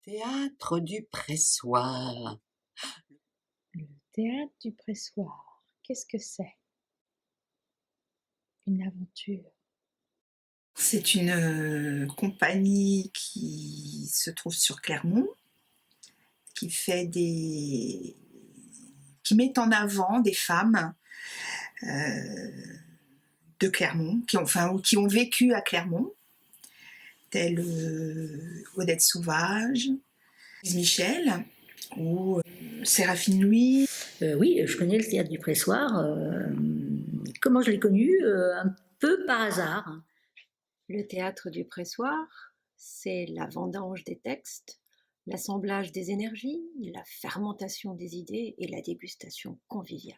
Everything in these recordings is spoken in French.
Théâtre du pressoir. Le théâtre du pressoir, qu'est-ce que c'est? Une aventure. C'est une compagnie qui se trouve sur Clermont, qui met en avant des femmes de Clermont, qui ont vécu à Clermont, telles Odette Sauvage, Lise Michel ou Séraphine Louis. Oui, je connais le théâtre du pressoir. Comment je l'ai connu? Un peu par hasard. Le théâtre du pressoir, c'est la vendange des textes, l'assemblage des énergies, la fermentation des idées et la dégustation conviviale.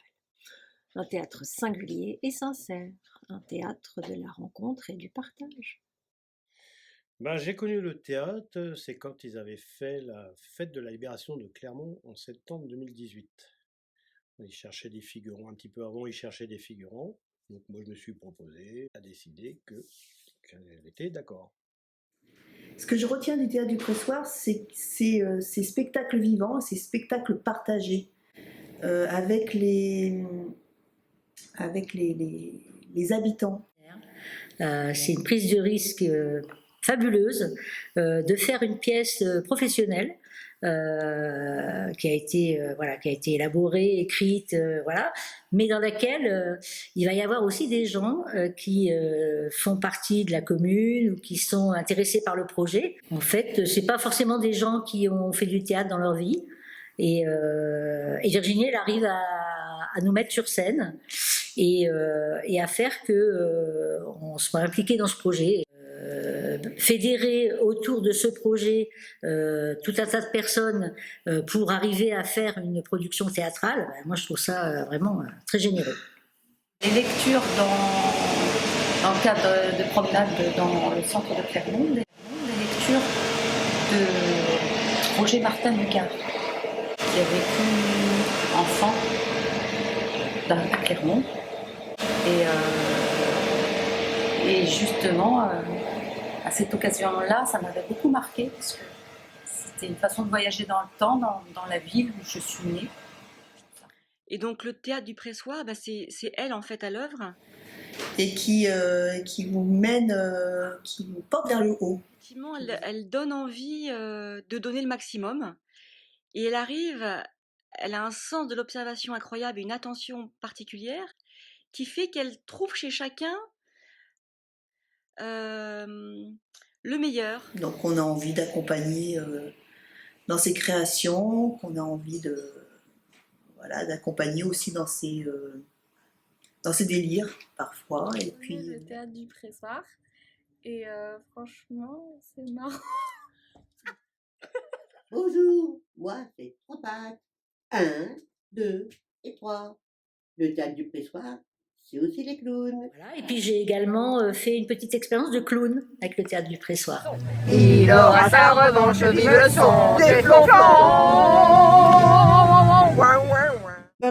Un théâtre singulier et sincère, un théâtre de la rencontre et du partage. J'ai connu le théâtre, c'est quand ils avaient fait la fête de la libération de Clermont en septembre 2018. Ils cherchaient des figurants, un petit peu avant ils cherchaient des figurants, donc moi je me suis proposé, à décider qu'elle était d'accord. Ce que je retiens du théâtre du pressoir, c'est ces spectacles vivants, ces spectacles partagés avec les habitants. C'est une prise de risque fabuleuse de faire une pièce professionnelle qui a été élaborée, écrite, mais dans laquelle il va y avoir aussi des gens qui font partie de la commune ou qui sont intéressés par le projet. En fait, c'est pas forcément des gens qui ont fait du théâtre dans leur vie. Et Virginie, elle arrive à nous mettre sur scène et à faire que on soit impliqué dans ce projet. Fédérer autour de ce projet tout un tas de personnes pour arriver à faire une production théâtrale, moi je trouve ça vraiment très généreux. Les lectures dans le cadre de promenade dans le centre de Clermont, des lectures de Roger Martin Lucas, qui a vécu enfant à Clermont. Et justement, à cette occasion-là, ça m'avait beaucoup marqué, parce que c'était une façon de voyager dans le temps, dans la ville où je suis née. Et donc le théâtre du pressoir, c'est elle en fait à l'œuvre. Et qui vous mène, qui vous porte vers le haut. Effectivement, elle donne envie de donner le maximum. Et elle a un sens de l'observation incroyable et une attention particulière qui fait qu'elle trouve chez chacun le meilleur. Donc on a envie d'accompagner dans ses créations, qu'on a envie d'accompagner aussi dans ses délires parfois. Et puis le théâtre du pressoir. Et franchement, c'est marrant. Bonjour, moi c'est 3 pattes. 1, 2 et 3. Le théâtre du pressoir, c'est aussi les clowns. Voilà. Et puis j'ai également fait une petite expérience de clown avec le théâtre du pressoir. Il aura sa revanche, vive le son des flonflons.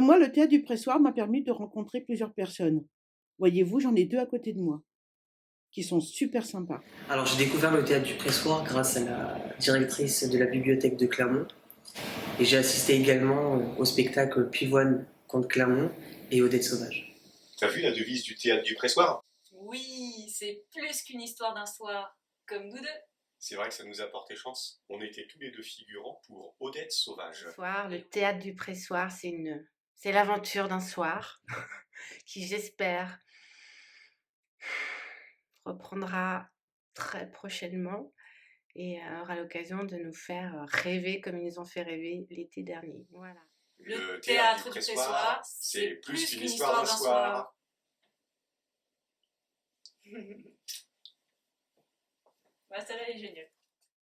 Moi, le théâtre du pressoir m'a permis de rencontrer plusieurs personnes. Voyez-vous, j'en ai 2 à côté de moi, qui sont super sympas. Alors j'ai découvert le théâtre du pressoir grâce à la directrice de la bibliothèque de Clermont. Et j'ai assisté également au spectacle Pivoine contre Clermont et Odette Sauvage. T'as vu la devise du théâtre du pressoir? Oui, c'est plus qu'une histoire d'un soir, comme nous deux. C'est vrai que ça nous a porté chance. On était tous les 2 figurants pour Odette Sauvage. Le théâtre du pressoir, c'est l'aventure d'un soir qui, j'espère, reprendra très prochainement et aura l'occasion de nous faire rêver comme ils nous ont fait rêver l'été dernier. Voilà. Le théâtre du pressoir, c'est plus qu'une histoire d'un soir. Celle-là est géniale.